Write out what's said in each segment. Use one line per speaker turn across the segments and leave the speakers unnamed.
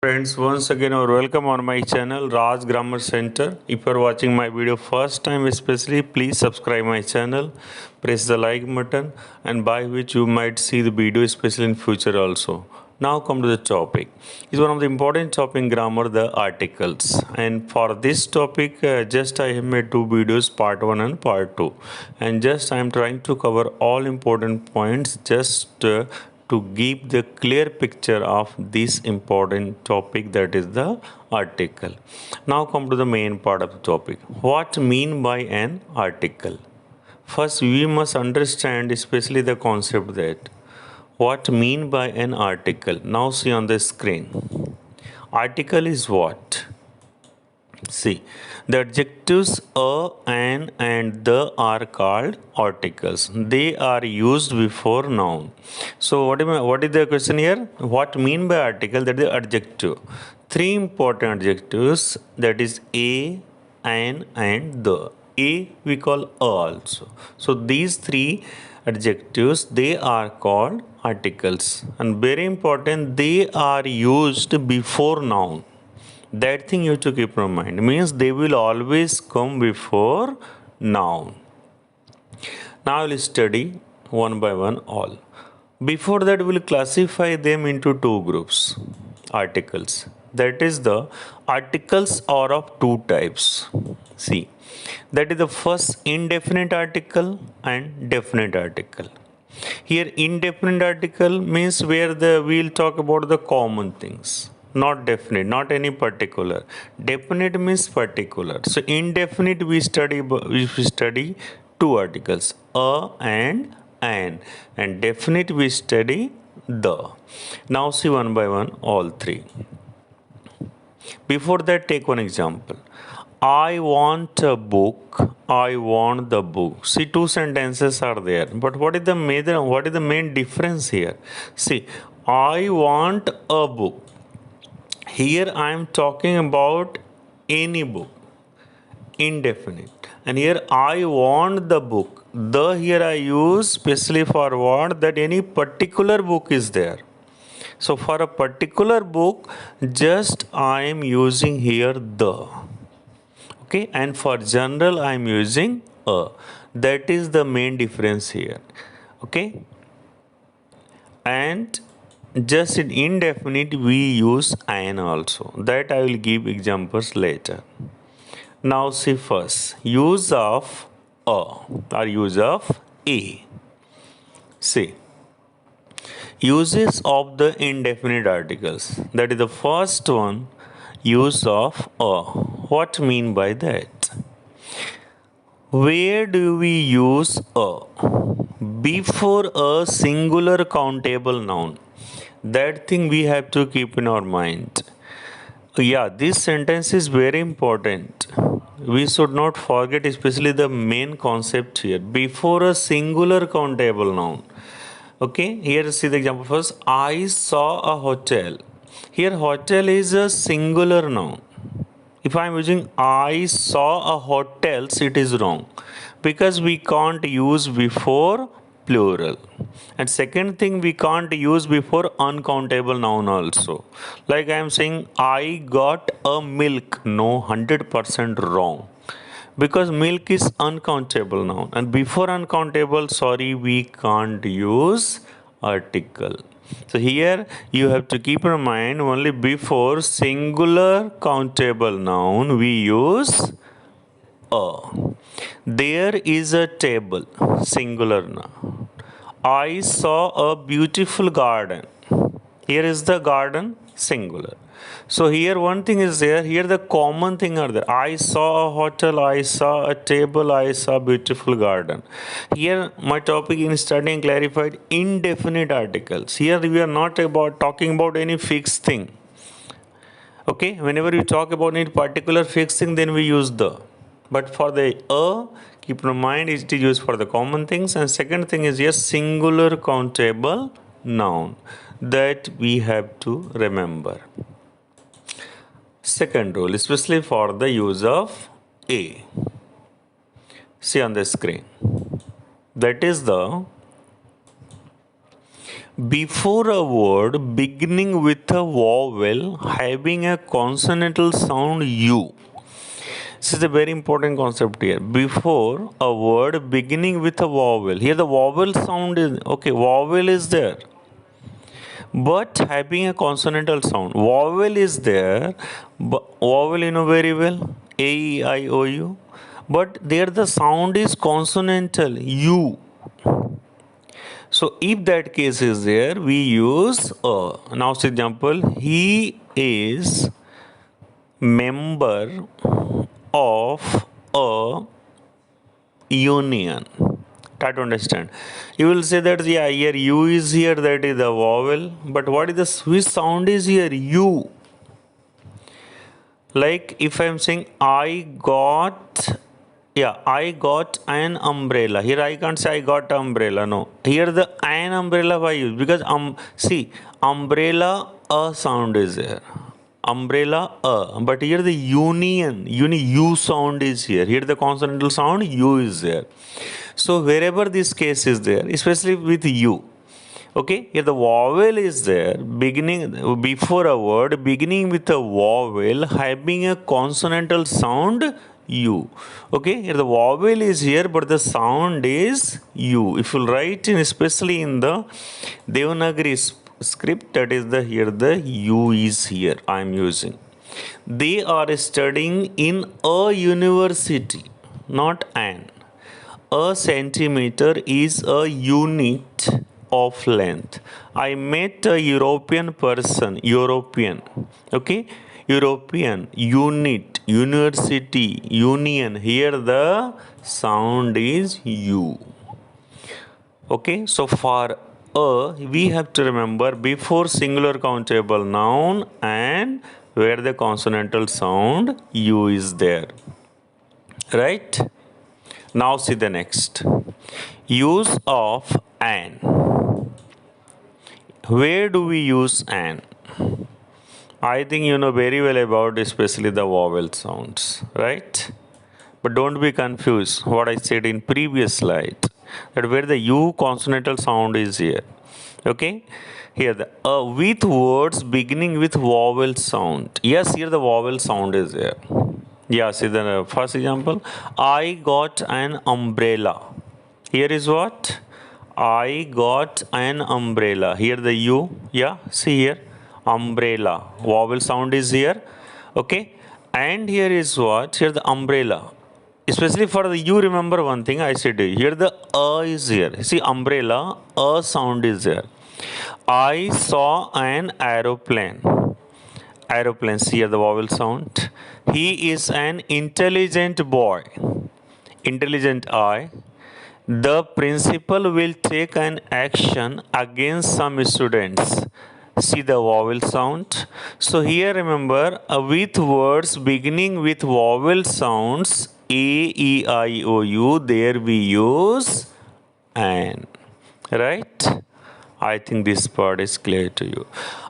Friends, once again, welcome on my channel Raj Grammar Center. If you are watching my video first time, especially, please subscribe my channel, press the like button, and by which you might see the video, especially in future also. Now come to the topic. It's one of the important topic in grammar, the articles. And for this topic, just I have made two videos, part one and part two. And just I am trying to cover all important points just to give the clear picture of this important topic, that is the article. Now come to the main part of the topic. What mean by an article? First we must understand especially the concept that what mean by an article. Now see on the screen. Article is what? See, the adjectives a, an, and the are called articles. They are used before noun. So, what is the question here? What mean by article? That is the adjective. Three important adjectives, that is a, an, and the. A we call a also. So, these three adjectives, they are called articles. And very important, they are used before noun. That thing you have to keep in mind, means they will always come before noun. Now we'll study one by one all. Before that, we'll classify them into two groups, articles. That is, the articles are of two types. See, that is the first indefinite article and definite article. Here indefinite article means where we'll talk about the common things, not definite, not any particular. Definite means particular. So indefinite we study two articles, a and an, and definite we study the. Now see one by one all three. Before that, take one example. I want a book. I want the book. See, two sentences are there. But what is the main difference here? See, I want a book. Here I am talking about any book, indefinite. And here I want the book. The here I use specially for what? That any particular book is there. So for a particular book, just I am using here the. Okay, and for general I am using a. That is the main difference here. Okay, and just in indefinite we use an also. That I will give examples later. Now see first, use of a or use of a. See, uses of the indefinite articles. That is the first one, use of a. What mean by that? Where do we use a? Before a singular countable noun. That thing we have to keep in our mind. Yeah, this sentence is very important. We should not forget especially the main concept here. Before a singular countable noun. Okay, here see the example first. I saw a hotel. Here hotel is a singular noun. If I am using I saw a hotels, it is wrong because we can't use before plural. And second thing, we can't use before uncountable noun also. Like I am saying I got a milk. No, 100% wrong. Because milk is uncountable noun, and before uncountable, sorry, we can't use article. So here you have to keep in mind, only before singular countable noun we use a. There is a table, singular noun. I saw a beautiful garden. Here is the garden, singular. So here one thing is there, here the common thing are there. I saw a hotel, I saw a table, I saw a beautiful garden. Here my topic in studying clarified indefinite articles. Here we are not talking about any fixed thing. Okay, whenever we talk about any particular fixed thing, then we use the. But for the a, keep in mind it is used for the common things. And second thing is yes, singular countable noun. That we have to remember. Second rule, especially for the use of a. See on the screen. That is the before a word beginning with a vowel having a consonantal sound U. This is a very important concept here. Before a word beginning with a vowel. Here the vowel sound is, okay, vowel is there, but having a consonantal sound. Vowel is there, but vowel you know very well, A, E, I, O, U. But there the sound is consonantal, U. So if that case is there, we use a. Now, for example, he is member of a union. Try to understand. You will say that yeah, here U is here, that is the vowel. But what is the which sound is here? U. Like if I am saying I got an umbrella. Here I can't say I got umbrella. No. Here the an umbrella why use? Because see, umbrella a sound is there. Umbrella a. But here the union, U sound is here. Here the consonantal sound U is there. So wherever this case is there, especially with U. Okay, here the vowel is there, beginning before a word, beginning with a vowel, having a consonantal sound U. Okay, here the vowel is here, but the sound is U. If you write in, especially in the Devanagari script, that is the here the U is here I am using. They are studying in a university, not an. A centimeter is a unit of length. I met a European person, okay, European, unit, university, union. Here the sound is U. Okay, so for a, we have to remember before singular countable noun and where the consonantal sound U is there. Right? Now see the next. Use of an. Where do we use an? I think you know very well about especially the vowel sounds, right? But don't be confused what I said in previous slide, that where the U consonantal sound is here. Okay? Here the with words beginning with vowel sound. Yes, here the vowel sound is there. Yeah, see the first example. I got an umbrella. Here is what? I got an umbrella. Here the U. Yeah, see here. Umbrella. Vowel sound is here. Okay. And here is what? Here the umbrella. Especially for the U, remember one thing I said here the is here. See umbrella, a sound is there. I saw an aeroplane. Aeroplane, see here the vowel sound. He is an intelligent boy. Intelligent I. The principal will take an action against some students. See the vowel sound. So here remember with words beginning with vowel sounds A, E, I, O, U, there we use an. Right? I think this part is clear to you.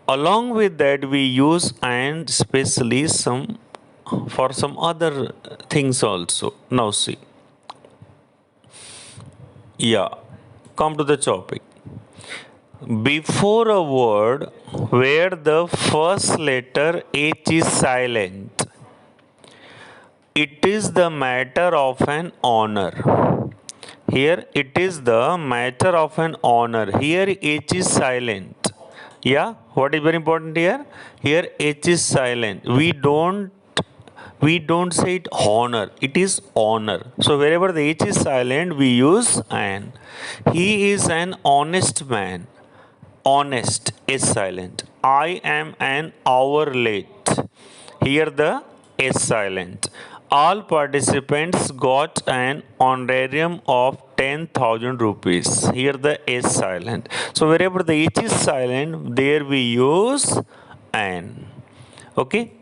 Along with that we use and especially for some other things also. Now see. Yeah, come to the topic. Before a word where the first letter H is silent, it is the matter of an honor. Here it is the matter of an honor. Here H is silent. Yeah, what is very important here? Here H is silent. We don't say it honor, it is honor. So wherever the H is silent, we use an. He is an honest man. Honest is silent. I am an hour late. Here the is silent. All participants got an honorarium of 10,000 rupees. Here the is silent. So wherever the H is silent, there we use an. Okay.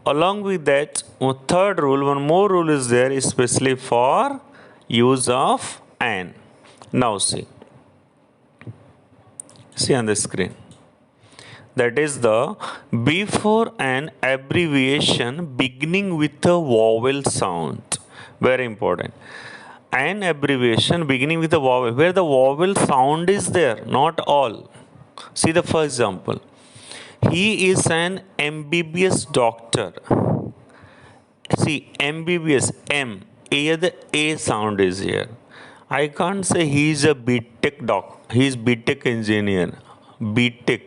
Along with that, third rule, one more rule is there, especially for use of an. Now see on the screen. That is the before an abbreviation beginning with a vowel sound. Very important. An abbreviation beginning with a vowel, where the vowel sound is there, not all. See the first example. He is an MBBS doctor. See, MBBS, M. Here the A sound is here. I can't say he is a BTech he is BTech engineer. BTech.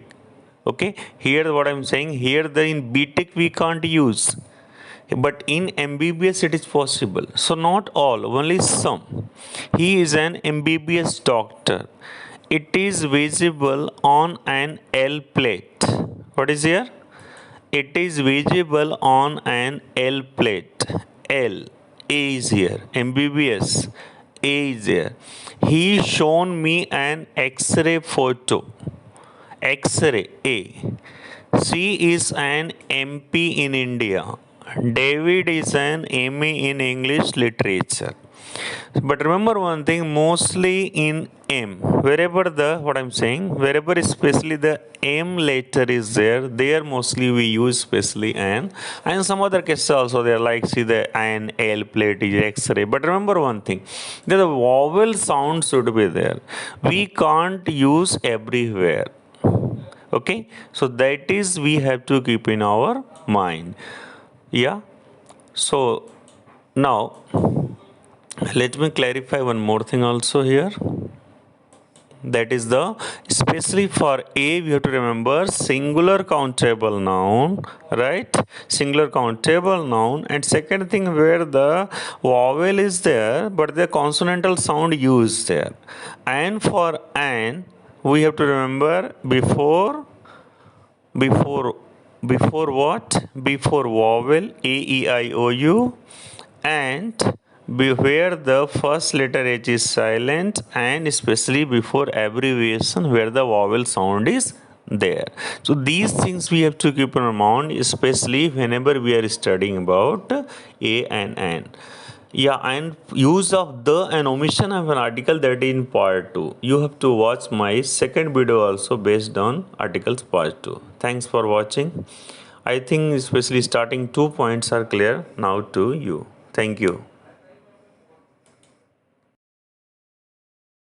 Okay. Here what I'm saying, here the in BTech we can't use. But in MBBS it is possible. So not all, only some. He is an MBBS doctor. It is visible on an L plate. What is here? It is visible on an L plate. L. A is here. MBBS. A is here. He shown me an X-ray photo. X-ray. A. C is an MP in India. David is an ME in English literature. But remember one thing, mostly in M, wherever wherever especially the M letter is there mostly we use especially an, and some other cases also there, like see the an, L plate is X-ray. But remember one thing, the vowel sound should be there. We can't use everywhere. Okay, so that is we have to keep in our mind. Yeah, so now let me clarify one more thing also here. That is the, especially for A, we have to remember singular countable noun, right? Singular countable noun. And second thing, where the vowel is there, but the consonantal sound used there. And for an, we have to remember before what? Before vowel, A, E, I, O, U, and where the first letter H is silent, and especially before abbreviation where the vowel sound is there. So these things we have to keep in mind, especially whenever we are studying about A and N. Yeah, and use of the and omission of an article, that in part 2. You have to watch my second video also based on articles part 2. Thanks for watching. I think especially starting 2 points are clear now to you. Thank you.